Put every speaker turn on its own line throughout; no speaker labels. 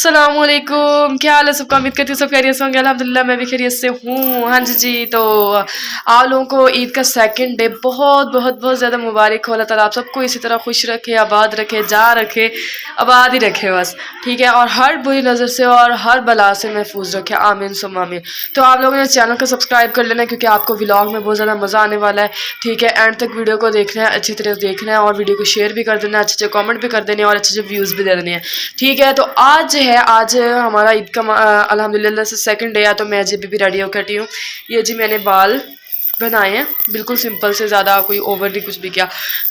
अस्सलामुअलैकुम, क्या हाल है सबका। उम्मीद करती हूँ सब खैरियत से होंगे। अल्हम्दुलिल्लाह मैं भी खैरियत से हूँ। हाँ जी। तो आप लोगों को ईद का सेकंड डे बहुत बहुत बहुत ज़्यादा मुबारक हो। अल्लाह ताला आप सबको इसी तरह खुश रखे, आबाद रखे, जा रखे, आबाद ही रखे बस, ठीक है। और हर बुरी नज़र से और हर बला से महफूज रखे, आमीन सुम्मा आमीन। तो आप लोगों ने चैनल को सब्सक्राइब कर लेना क्योंकि आपको व्लॉग में बहुत ज़्यादा मज़ा आने वाला है, ठीक है। एंड तक वीडियो को देखना है, अच्छी तरह देखना है और वीडियो को शेयर भी कर देना, अच्छे अच्छे कॉमेंट भी कर देने और अच्छे अच्छे व्यूज़ भी दे देने हैं, ठीक है। तो आज हमारा ईद का अल्हम्दुलिल्लाह से सेकंड डे है। तो मैं अभी भी रेडी होकर हटी हूँ। ये जी मैंने बाल बनाए हैं बिल्कुल सिंपल से, ज़्यादा कोई ओवर नहीं कुछ भी किया,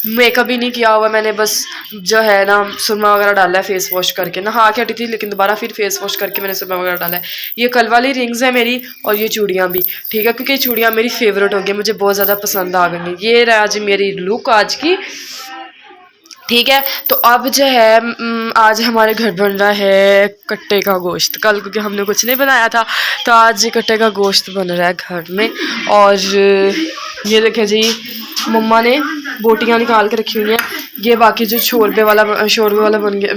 मेकअप भी नहीं किया हुआ मैंने, बस जो है ना सुरमा वगैरह डाला है फेस वॉश करके। नहा के हटी थी लेकिन दोबारा फिर फेस वॉश करके मैंने सुरमा वगैरह डाला है। ये कल वाली रिंग्स है मेरी और ये चूड़ियाँ भी, ठीक है, क्योंकि ये चूड़ियाँ मेरी फेवरेट हो गई, मुझे बहुत ज़्यादा पसंद आ गई। ये रहा जी मेरी लुक आज की, ठीक है। तो अब जो है आज हमारे घर बन रहा है कट्टे का गोश्त। कल क्योंकि हमने कुछ नहीं बनाया था तो आज कट्टे का गोश्त बन रहा है घर में। और ये देखें जी मम्मा ने बोटियाँ निकाल के रखी हुई हैं। ये बाकी जो शोरबे वाला बन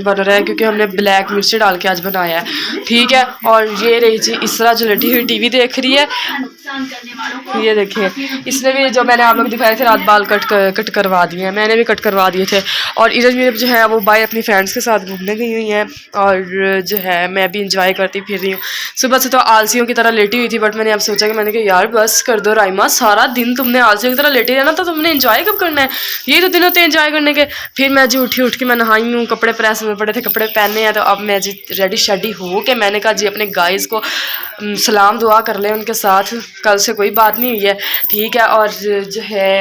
रहा है क्योंकि हमने ब्लैक मिर्ची डाल के आज बनाया है, ठीक है। और ये रही जी इसरा जो लेटी हुई टीवी देख रही है। ये देखिए इसने भी जो मैंने आप लोग दिखाए थे रात बाल कट करवा दिए हैं, मैंने भी कट करवा दिए थे। और इधर भी जो है वो बाय अपनी फ्रेंड्स के साथ घूमने गई हुई हैं और जो है मैं भी इंजॉय करती फिर रही हूँ। सुबह से तो आलसियों की तरह लेटी हुई थी बट मैंने अब सोचा कि मैंने कहा यार बस कर दो राइमा, सारा दिन तुमने आलसियों की तरह लेटी रहना तो तुमने इंजॉय कब करना है, ये तो दिन होते हैं इंजॉय करने के। फिर मैं जी उठ के मैं नहाई हूँ, कपड़े प्रेस में पड़े थे, कपड़े पहने हैं। तो अब मैं जी रेडी शेडी हो के मैंने कहा जी अपने गाइस को सलाम दुआ कर ले उनके साथ, कल से कोई बात नहीं हुई है, ठीक है। और जो है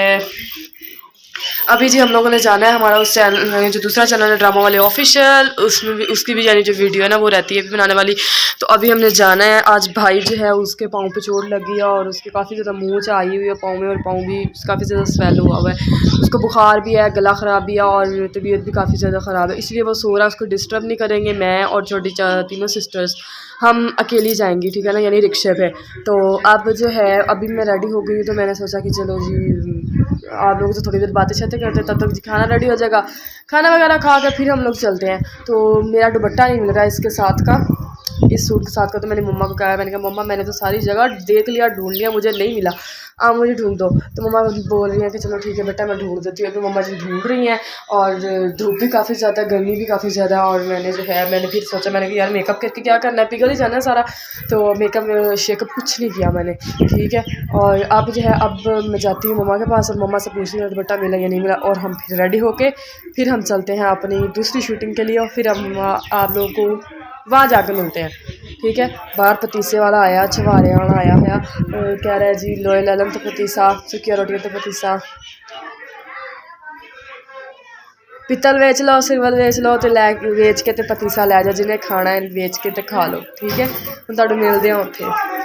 अभी जी हम लोगों ने जाना है हमारा उस चैनल जो दूसरा चैनल है ड्रामा वाले ऑफिशियल, उसमें भी उसकी भी यानी जो वीडियो है ना वो रहती है भी बनाने वाली। तो अभी हमने जाना है। आज भाई जो है उसके पाँव पे चोट लगी है और उसके काफ़ी ज़्यादा मुँह से आई हुई है पाँव में, और पाँव भी काफ़ी ज़्यादा स्वेल हुआ हुआ है, उसको बुखार भी है, गला ख़राब भी है और तबीयत भी काफ़ी ज़्यादा ख़राब है, इसलिए वो सो रहा है। उसको डिस्टर्ब नहीं करेंगे, मैं और छोटी तीनों सिस्टर्स हम अकेली जाएंगी, ठीक है ना, यानी रिक्शे पे। तो अब जो है अभी मैं रेडी हो गई तो मैंने सोचा कि चलो जी आप लोगों से थोड़ी देर बातें करते तब तक खाना रेडी हो जाएगा, खाना वगैरह खा कर फिर हम लोग चलते हैं। तो मेरा दुपट्टा नहीं मिल रहा है इसके साथ का, इस सूट के साथ का। तो मैंने मम्मा को कहा, मैंने कहा मम्मा मैंने तो सारी जगह देख लिया, ढूंढ लिया, मुझे नहीं मिला, आप मुझे ढूंढ दो। तो मम्मा बोल रही हैं कि चलो ठीक है बेटा मैं ढूंढ देती हूँ। तो मम्मा जी ढूंढ रही हैं और धूप भी काफ़ी ज़्यादा, गर्मी भी काफ़ी ज़्यादा। और मैंने जो है मैंने फिर सोचा, मैंने कहा यार मेकअप करके क्या करना है, पिघल ही जाना है सारा। तो मेकअप शेकअप कुछ नहीं किया मैंने, ठीक है। और अब जो है अब मैं जाती हूँ मम्मा के पास और मम्मा से पूछ रही हूँ दुपट्टा मिला या नहीं मिला। और हम फिर रेडी होके फिर हम चलते हैं अपनी दूसरी शूटिंग के लिए और फिर हम आप लोगों को वहाँ जाकर मिलते हैं, ठीक है। बाहर पतीसे वाला आया, छवारे वाला आया है, कह रहा है जी लोहे ललन तो पतीसा, सुखिया रोटियाँ तो पतीसा, पित्तल वेच लो, सिल्वर वेच लो, तो लै वेच के तो पतीसा लै जाओ, जिन्हें खाना है वेच के तो खा लो, ठीक है। हम तुहानू मिलते हैं उत्थे।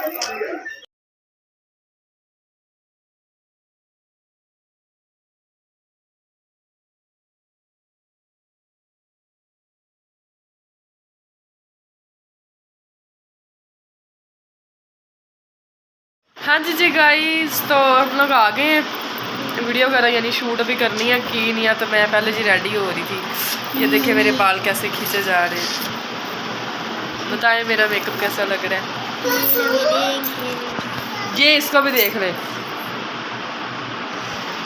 हाँ जी गाइस, तो हम लोग आ गए हैं। वीडियो वगैरह यानी शूट भी करनी है की नहीं है, तो मैं पहले जी रेडी हो रही थी। ये देखिए मेरे बाल कैसे खींचे जा रहे हैं, बताएं मेरा मेकअप कैसा लग रहा है। ये इसको भी देख रहे,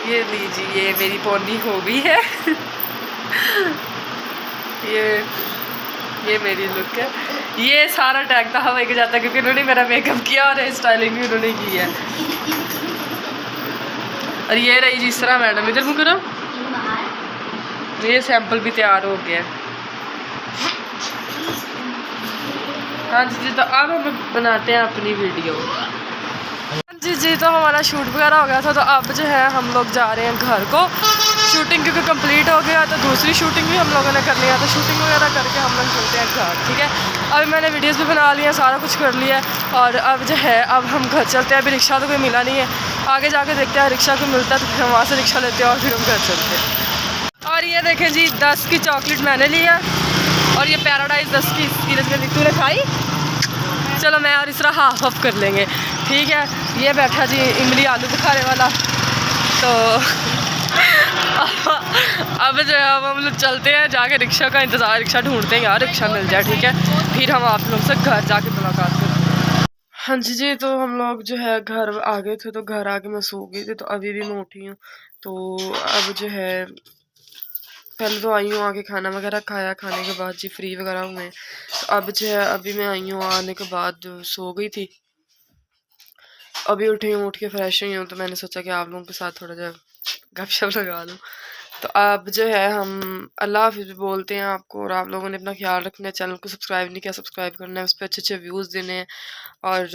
ये लीजिए ये मेरी पोनी हो गई है ये मेरी लुक है। ये सारा टैग तो हवा के जाता है क्योंकि उन्होंने मेरा मेकअप किया और हेयर स्टाइलिंग भी उन्होंने की है। और ये रही जिस तरह मैडम, इधर मुँह करो, ये सैंपल भी तैयार हो गया। हाँ जी तो अब हम बनाते हैं अपनी वीडियो। जी तो हमारा शूट वगैरह हो गया था। तो अब जो है हम लोग जा रहे हैं घर को, शूटिंग क्योंकि कंप्लीट हो गया तो दूसरी शूटिंग भी हम लोगों ने कर लिया। तो शूटिंग वगैरह करके हम लोग चलते हैं घर, ठीक है। अभी मैंने वीडियोस भी बना ली है, सारा कुछ कर लिया है और अब जो है अब हम घर चलते हैं। अभी रिक्शा तो कोई मिला नहीं है, आगे जाके देखते हैं रिक्शा को मिलता है तो फिर हम वहाँ से रिक्शा लेते हैं और फिर हम घर चलते हैं। और ये देखें जी 10 की चॉकलेट मैंने ली है और ये पैराडाइज 10 की सीरज तूने खाई। चलो मैं और इस तरह हाफ ऑफ कर लेंगे, ठीक है। ये बैठा जी इमली आलू बुखारे वाला, तो अब जो है अब हम लोग चलते हैं, जाके रिक्शा का इंतज़ार, रिक्शा ढूंढते हैं यार, रिक्शा मिल जाए, ठीक है, फिर हम आप लोग से घर जाके मुलाकात करते हैं। हाँ जी जी, तो हम लोग जो है घर आ गए थे, तो घर आके मैं सो गई थी, तो अभी भी मैं उठी हूँ। तो अब जो है पहले तो आई हूँ, आके खाना वगैरह खाया, खाने के बाद जी फ्री वगैरह हुए। तो अब जो है अभी मैं आई हूँ, आने के बाद सो गई थी, अभी उठी हूँ, उठ के फ्रेश हुई हूँ, तो मैंने सोचा कि आप लोगों के साथ थोड़ा सा गपशप लगा लूँ। तो अब जो है हम अल्लाह हाफ़िज़ भी बोलते हैं आपको, और आप लोगों ने अपना ख्याल रखना है, चैनल को सब्सक्राइब नहीं किया, सब्सक्राइब करना है, उस पर अच्छे अच्छे व्यूज़ देने हैं, और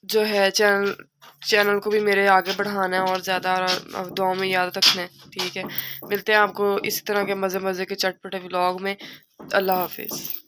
जो है चैनल को भी मेरे आगे बढ़ाना है और ज़्यादा, और दुआ में याद रखना है, ठीक है। मिलते हैं आपको इसी तरह के मज़े मज़े के चटपटे व्लॉग में। अल्लाह हाफ़िज़।